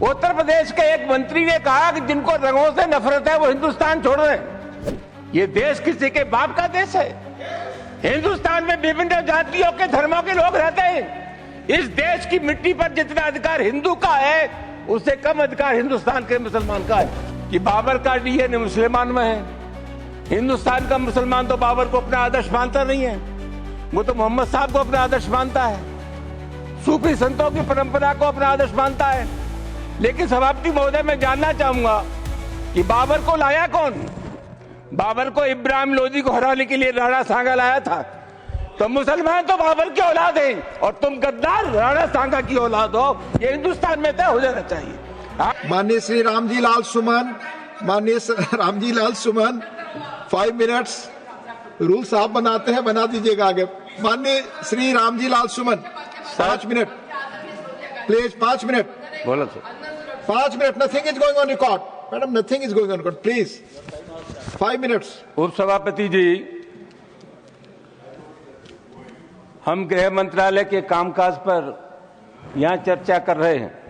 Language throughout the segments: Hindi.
उत्तर प्रदेश के एक मंत्री ने कहा कि जिनको रंगों से नफरत है वो हिंदुस्तान छोड़ रहे हैं। ये देश किसी के बाप का देश है। हिंदुस्तान में विभिन्न जातियों के धर्मों के लोग रहते हैं। इस देश की मिट्टी पर जितना अधिकार हिंदू का है उससे कम अधिकार हिंदुस्तान के मुसलमान का है। कि बाबर का डीएनए मुसलमान में है। हिंदुस्तान का मुसलमान तो बाबर को अपना आदर्श मानता नहीं है, वो तो मोहम्मद साहब को अपना आदर्श मानता है, सूफी संतों की परंपरा को अपना आदर्श मानता है। लेकिन सभापति महोदय, मैं जानना चाहूंगा कि बाबर को लाया कौन? बाबर को इब्राहिम लोदी को हराने के लिए राणा सांगा लाया था। तो मुसलमान तो बाबर की औलाद हैं और तुम गद्दार राणा सांगा की औलाद हो। ये हिंदुस्तान में तय हो जाना चाहिए। माननीय श्री रामजी लाल सुमन, माननीय रामजी लाल सुमन, 5 मिनट्स रूल साहब बनाते हैं, बना दीजिएगा आगे। माननीय श्री रामजी लाल सुमन, 5 मिनट प्लीज। 5 मिनट बोलो sir. 5 minute. Nothing is going on record madam, nothing is going on record, please 5 minutes. उपसभापति जी, हम गृह मंत्रालय के कामकाज पर यहां चर्चा कर रहे हैं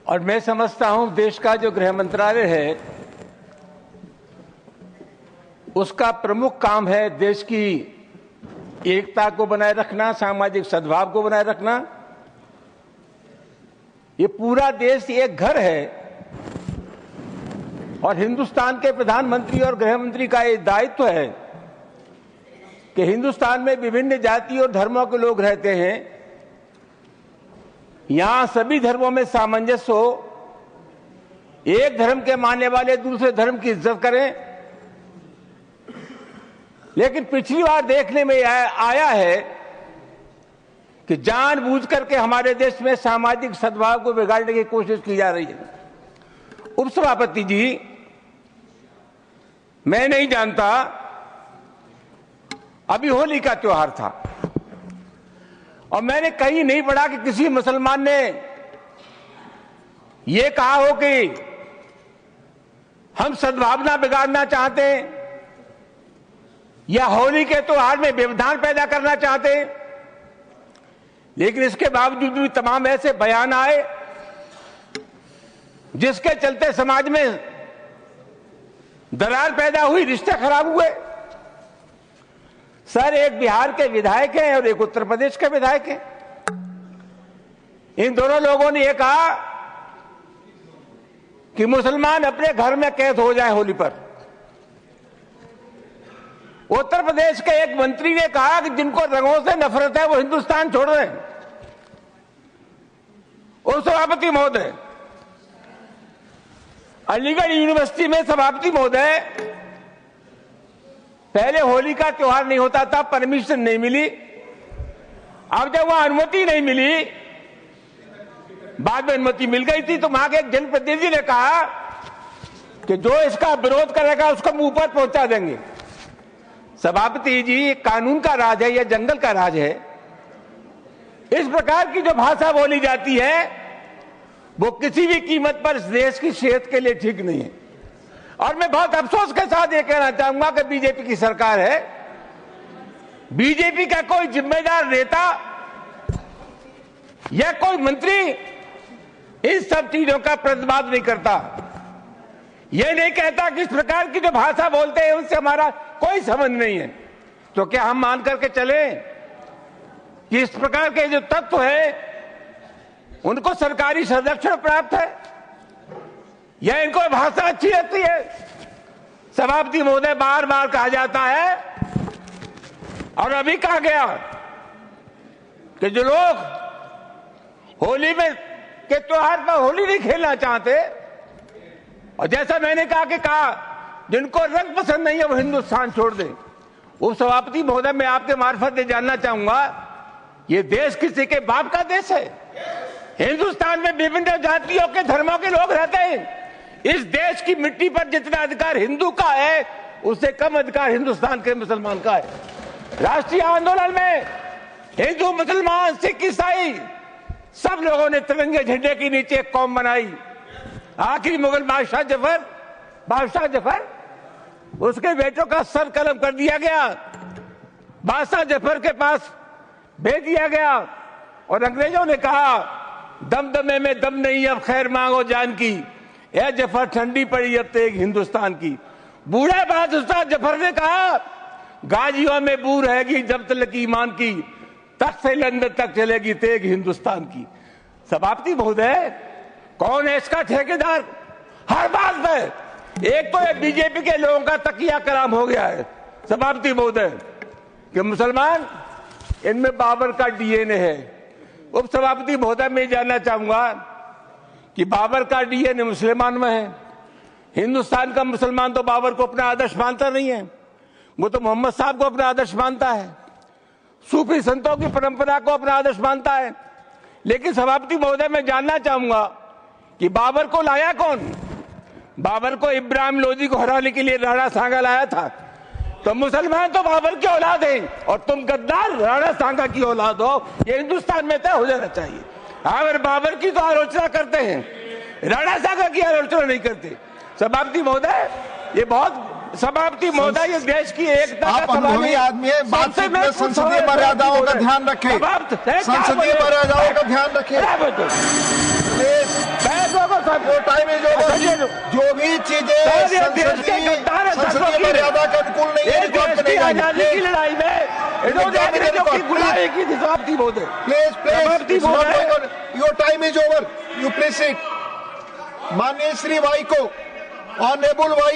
और मैं समझता हूं देश का जो गृह मंत्रालय है उसका प्रमुख काम है देश की एकता को बनाए रखना, सामाजिक सद्भाव को बनाए रखना। ये पूरा देश एक घर है और हिंदुस्तान के प्रधानमंत्री और गृह मंत्री का ये दायित्व है कि हिंदुस्तान में विभिन्न जाति और धर्मों के लोग रहते हैं, यहां सभी धर्मों में सामंजस्य हो, एक धर्म के मानने वाले दूसरे धर्म की इज्जत करें। लेकिन पिछली बार देखने में आया है कि जानबूझ करके हमारे देश में सामाजिक सद्भाव को बिगाड़ने की कोशिश की जा रही है। उपसभापति जी, मैं नहीं जानता, अभी होली का त्योहार था और मैंने कहीं नहीं पढ़ा कि किसी मुसलमान ने यह कहा हो कि हम सद्भावना बिगाड़ना चाहते हैं या होली के त्योहार में व्यवधान पैदा करना चाहते हैं। लेकिन इसके बावजूद भी तमाम ऐसे बयान आए जिसके चलते समाज में दरार पैदा हुई, रिश्ते खराब हुए। सर, एक बिहार के विधायक हैं और एक उत्तर प्रदेश के विधायक हैं। इन दोनों लोगों ने यह कहा कि मुसलमान अपने घर में कैद हो जाए होली पर। उत्तर प्रदेश के एक मंत्री ने कहा कि जिनको रंगों से नफरत है वो हिंदुस्तान छोड़ रहे हैं। और सभापति महोदय, अलीगढ़ यूनिवर्सिटी में सभापति महोदय, पहले होली का त्योहार नहीं होता था, परमिशन नहीं मिली। अब जब वहां अनुमति नहीं मिली, बाद में अनुमति मिल गई थी, तो वहां के एक जनप्रतिनिधि ने कहा कि जो इसका विरोध करेगा उसको मुंह पर पहुंचा देंगे। सभापति जी, कानून का राज है या जंगल का राज है? इस प्रकार की जो भाषा बोली जाती है वो किसी भी कीमत पर इस देश की सेहत के लिए ठीक नहीं है। और मैं बहुत अफसोस के साथ ये कहना चाहूंगा कि बीजेपी की सरकार है, बीजेपी का कोई जिम्मेदार नेता या कोई मंत्री इन सब चीजों का प्रतिवाद नहीं करता। यह नहीं कहता कि इस प्रकार की जो भाषा बोलते हैं उनसे हमारा कोई संबंध नहीं है। तो क्या हम मान करके चले कि इस प्रकार के जो तत्व है उनको सरकारी संरक्षण प्राप्त है या इनको भाषा अच्छी लगती है? सभापति महोदय, बार बार कहा जाता है और अभी कहा गया कि जो लोग होली में के त्योहार पर होली नहीं खेलना चाहते, और जैसा मैंने कहा जिनको रंग पसंद नहीं है वो हिंदुस्तान छोड़ दें। उपसभापति महोदय, मैं आपके मार्फत से जानना चाहूंगा, ये देश किसी के बाप का देश है। हिंदुस्तान में विभिन्न जातियों के धर्मों के लोग रहते हैं। इस देश की मिट्टी पर जितना अधिकार हिंदू का है उससे कम अधिकार हिंदुस्तान के मुसलमान का है। राष्ट्रीय आंदोलन में हिंदू, मुसलमान, सिख, ईसाई सब लोगों ने तिरंगे झंडे के नीचे एक कौम बनाई। आखिरी मुगल बादशाह जफर, उसके बेटों का सर कलम कर दिया गया, बादशाह जफर के पास भेज दिया गया और अंग्रेजों ने कहा दमदमे में दम नहीं अब खैर मांगो जान की, ए जफर ठंडी पड़ी अब तेग हिंदुस्तान की। बूढ़े बहादुर जफर ने कहा गाजियों में बू रहेगी जब तक ईमान की, तख्त से लंदन तक चलेगी तेग हिंदुस्तान की। सभापति महोदय, कौन है इसका ठेकेदार? हर बात में एक तो ये बीजेपी के लोगों का तकिया कलाम हो गया है सभापति महोदय कि मुसलमान, इनमें बाबर का डीएनए है। उप सभापति महोदय, मैं जानना चाहूंगा कि बाबर का डीएनए मुसलमान में है। हिंदुस्तान का मुसलमान तो बाबर को अपना आदर्श मानता नहीं है, वो तो मोहम्मद साहब को अपना आदर्श मानता है, सूफी संतों की परंपरा को अपना आदर्श मानता है। लेकिन सभापति महोदय, मैं जानना चाहूंगा कि बाबर को लाया कौन? बाबर को इब्राहिम लोदी को हराने के लिए राणा सांगा लाया था। तो मुसलमान तो बाबर की औलाद हैं और तुम गद्दार राणा सांगा की औलाद हो, ये हिंदुस्तान में तय हो जाना चाहिए। अगर बाबर की तो आलोचना करते हैं, राणा सांगा की आलोचना नहीं करते। सभापति महोदय, ये बहुत सभापति महोदय, ये देश की एकता आप अनुभवी आदमी है, बातचीत में संसदीय मर्यादाओं का ध्यान रखें, संसदीय मर्यादाओं का ध्यान रखें। वो टाइम है जो भी चीजें संसदीय मर्यादा के अनुकूल नहीं है, की लड़ाई में your time is over, you please sit. माननीय श्री वाई को, ऑनरेबल वाई